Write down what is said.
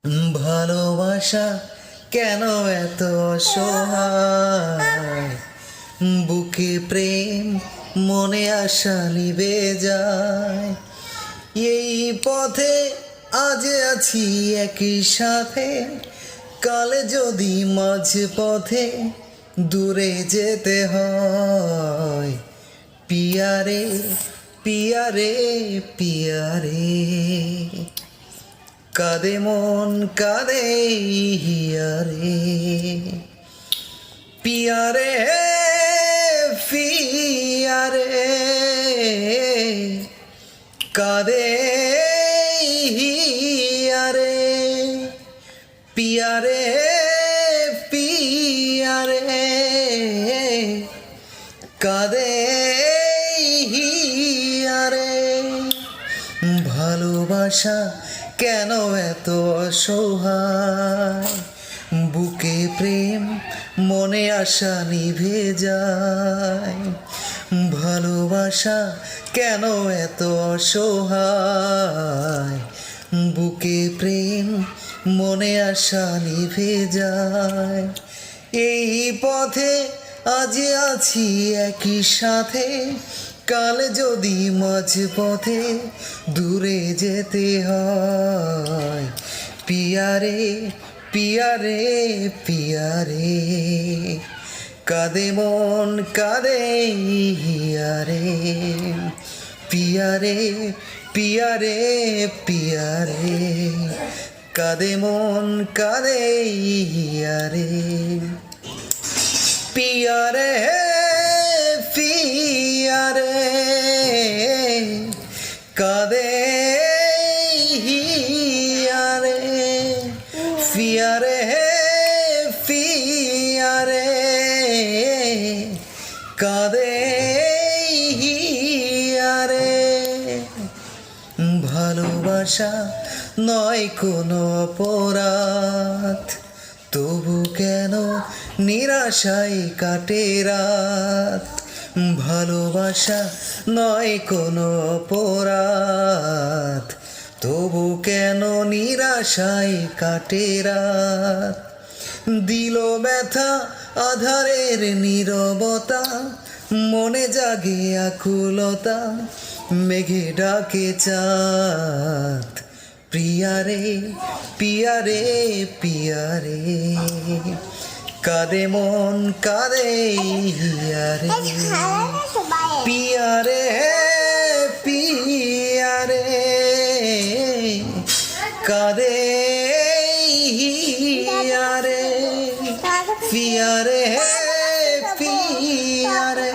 ভালোবাসা কেন এত অসহায়, বুকে প্রেম মনে আশা নিভে যায়। এই পথে আজ আছি একই সাথে, কালে যদি মাঝ পথে দূরে যেতে হয়। পিয়ারে পিয়ারে পিয়ারে, কাঁদে মন কাঁদে হিয়ারে। পিয়ারে পিয়ারে, কাঁদে হিয়ারে। পিয়ারে পিয়ারে, কাঁদে হিয়ারে। ভালোবাসা কেন এত অসহায়, বুকে প্রেম মনে আশা নিভে যায়। ভালোবাসা কেন এত অসহায়, বুকে প্রেম মনে আশা নিভে যায়। এই পথে আজ আছি একই সাথে, কাল যদি মাঝ পথে দূরে যেতে হয়। পিয়ারে পিয়ারে পিয়ারে, কাঁদে মন কাঁদে হিয়ারে। পিয়ারে পিয়ারে পিয়ারে, কাঁদে মন কাঁদে হিয়ারে। পিয়ারে পিয়ারে, কাঁদে হিয়ারে। পিয়ারে পিয়ারে, কাঁদে হিয়ারে। ভালোবাসা নয় কোনো অপরাধ, তবু কেন নিরাশায় কাটে রাত। ভালোবাসা নয় কোনো অপরাধ, তবু কেন নিরাশায় কাটে রাত। দিল ব্যথা আধারের নীরবতা, মনে জাগে আকুলতা, মেঘে ডাকে চাঁদ। প্রিয়ারে পিয়ারে পিয়ারে, কাঁদে মন কাঁদে হিয়ারে। পিয়ারে পিয়ারে, কাঁদে হিয়ারে। পিয়ারে পিয়ারে।